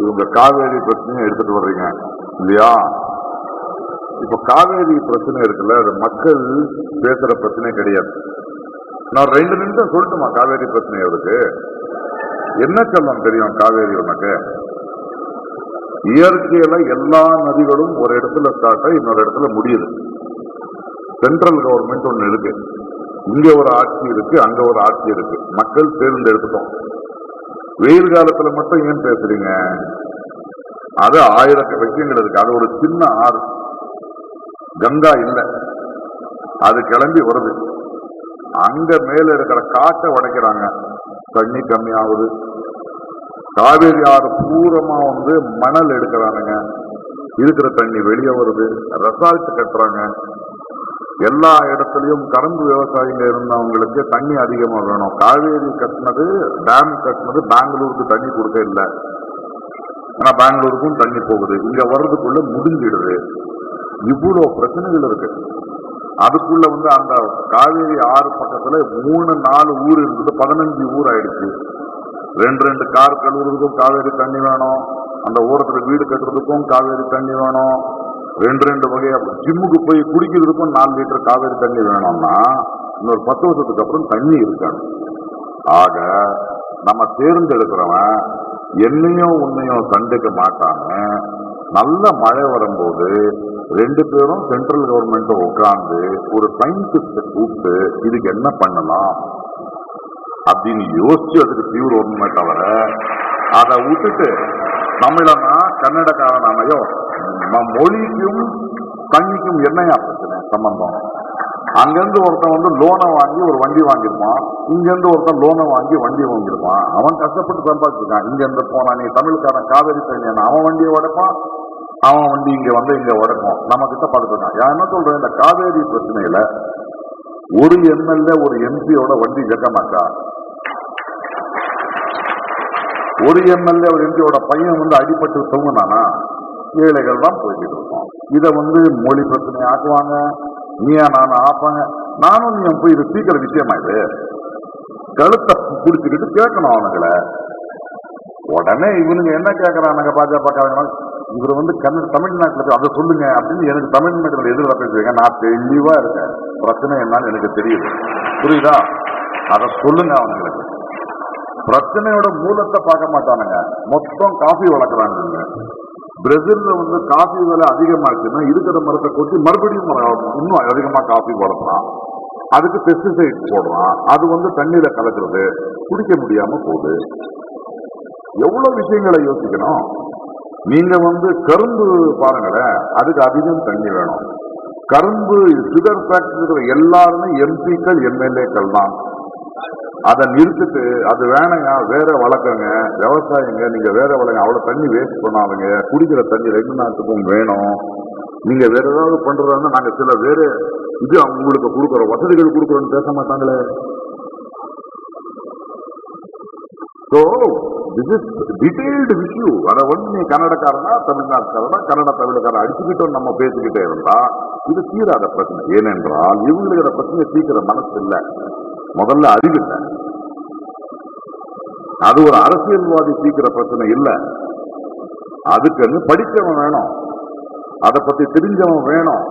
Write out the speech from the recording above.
இவங்க காவேரி பிரச்சனையை எடுத்துட்டு வர்றீங்க இல்லையா? இப்ப காவேரி பிரச்சனை இருக்குல்ல, அது மக்கள் பேசுற பிரச்சனை கிடையாது. நான் 2 நிமிஷம் சொல்லட்டுமா காவேரி பிரச்சனை? அவருக்கு என்ன சொல்லம் தெரியும் காவேரி? உனக்கு இயற்கையில எல்லா நதிகளும் ஒரு இடத்துல ஸ்டார்ட் ஆகி இன்னொரு இடத்துல முடியுது. சென்ட்ரல் கவர்மெண்ட் ஒண்ணு இருக்கு, இங்க ஒரு ஆட்சி இருக்கு, அங்க ஒரு ஆட்சி இருக்கு, மக்கள் தேர்ந்தெடுத்துட்டோம். வெயில் காலத்துல மட்டும் ஏன் பேசுறீங்க? அது 1000 விஷயங்கள் இருக்கு. அது ஒரு சின்ன ஆறு, கங்கா இல்ல, அது கிளம்பி வருது. அங்க மேல இருக்கிற காட்டை உடைக்கிறாங்க, தண்ணி கம்மியாகுது. காவேரி ஆறு பூரமா மணல் எடுக்கிறானுங்க, இருக்கிற தண்ணி வெளியே வருது. ரெசார்ட் கட்டுறாங்க, எல்லா இடத்துலயும் கரும்பு விவசாயிங்க இருந்தவங்களுக்கு தண்ணி அதிகமா வேணும். காவேரி கட்டினது, டேம் கட்டினது பெங்களூருக்கு தண்ணி கொடுக்க இல்லை, ஆனா பெங்களூருக்கும் தண்ணி போகுது, இங்க வர்றதுக்குள்ள முடிஞ்சிடுது. இவ்வளவு பிரச்சனைகள் இருக்கு. அதுக்குள்ள அந்த காவேரி ஆறு பக்கத்துல 3-4 ஊர் இருந்தது, 15 ஊர் ஆயிடுச்சு. 2 கார் கழுவுறதுக்கும் காவேரி தண்ணி வேணும், அந்த ஓரத்துல வீடு கட்டுறதுக்கும் காவேரி தண்ணி வேணும். 2 வகையா ஜிம்முக்கு போய் குடிக்கிறதுக்கும் 4 லிட்டர் காவேரி தண்ணி வேணும்னா இன்னொரு 10 வருஷத்துக்கு அப்புறம் தண்ணி இருக்காது. ஆக நம்ம தேர்ந்தெடுக்கிறவன் என்னையும் உன்னையும் சண்டைக்க மாட்டாங்க. நல்ல மழை வரும்போது 2 பேரும் சென்ட்ரல் கவர்மெண்ட் உட்கார்ந்து ஒரு சயின்டிஸ்ட கூப்பிட்டு இதுக்கு என்ன பண்ணலாம் அப்படின்னு யோசிச்சு அதுக்கு தீவிர ஒண்ணுமே தவிர, அதை விட்டுட்டு தமிழனா கன்னடக்காரனாமையோ மொழிக்கும் தண்ணிக்கும் என்னையா பிரச்சனை சம்பந்தம்? அங்கிருந்து ஒருத்தன் லோனை வாங்கி ஒரு வண்டி வாங்கிருப்பான், இங்கிருந்து ஒருத்தன் லோனை வாங்கி வண்டி வாங்கிருப்பான். அவன் கஷ்டப்பட்டு சம்பாதிச்சிருக்கான். இங்க இருந்து போனா நீ தமிழ்காரன் காவேரி தண்ணி அவன் வண்டியை உடைப்பான், அவன் வண்டி இங்க இங்க உடைப்பான். நம்ம கிட்ட படுத்துக்கான். என்ன சொல்றேன், இந்த காவேரி பிரச்சனையில ஒரு எம்எல்ஏ ஒரு எம்பியோட வண்டி ஜெகமாக்கா, ஒரு எம்எல்ஏ ஒரு எம்பியோட பையன் அடிபட்டு தூங்கினானா ஏழைகள் தான் போய்கிட்டு இருக்கோம். இதை மொழி பிரச்சனை ஆக்குவாங்க, நீயா நானும் ஆப்பாங்க. நானும் நீ போய் இது சீக்கிர விஷயமா? இது கழுத்தை பிடிச்சுக்கிட்டு கேட்கணும் அவனுங்களை. உடனே இவனுங்க என்ன கேட்கறானுங்க, பாஜக இவர் கன்னட தமிழ்நாட்டில் அதை சொல்லுங்க அப்படின்னு எனக்கு தமிழ்நாட்டில் எதிர்ப்பு பேசுவீங்க. நான் தெளிவா இருக்கேன், பிரச்சனை என்னன்னு எனக்கு தெரியுது, புரியுதா? அதை சொல்லுங்க அவங்களுக்கு. பிரச்சனையோட மூலத்தை பார்க்க மாட்டானுங்க, மொத்தம் காஃபி வளர்க்குறாங்க. பிரேசில்ல காஃபி விலை அதிகமாச்சுன்னா இருக்கிற மரத்தை கொட்டி மறுபடியும் இன்னும் அதிகமா காஃபி வளர்க்குறான், அதுக்கு பெஸ்டிசைட் போடுறான், அது தண்ணீரை கலக்கிறது, குடிக்க முடியாம போகுது. எவ்வளவு விஷயங்களை யோசிக்கணும். நீங்க கரும்பு பாருங்களேன், அதுக்கு அதிகம் தண்ணி வேணும். கரும்பு சுகர் ஃபேக்டரி எல்லாருமே எம்பிக்கள் எம்எல்ஏக்கள் தான். அதை நிறுத்திட்டு அது வேணையா வேற வளர்க்குங்க, விவசாயிங்க நீங்க வேற வளங்க, அவ்வளவு தண்ணி வேஸ்ட் பண்ணாதுங்க, குடிக்கிற தண்ணி 2 நாட்டுக்கும் வேணும். நீங்க வேற ஏதாவது பண்றதா நாங்க சில வேற இது உங்களுக்கு கொடுக்குறோம், வசதிகள் கொடுக்குறோம்னு பேச மாட்டாங்களே. So this is detailed issue. அதை நீ கன்னடக்காரனா தமிழ்நாட்டுக்காரனா கன்னட தமிழ்காரன் அடிச்சுக்கிட்டோம் நம்ம பேசிக்கிட்டே இருந்தா இது தீராத பிரச்சனை. ஏனென்றால் இவங்களுக்கு அந்த பிரச்சனை தீர்க்கிற மனசு இல்லை, முதல்ல அறிவில்லை. அது ஒரு அரசியல்வாதி தீர்க்கிற பிரச்சனை இல்லை, அதுக்குன்னு படிச்சவன் வேணும், அதை பத்தி தெரிஞ்சவன் வேணும்.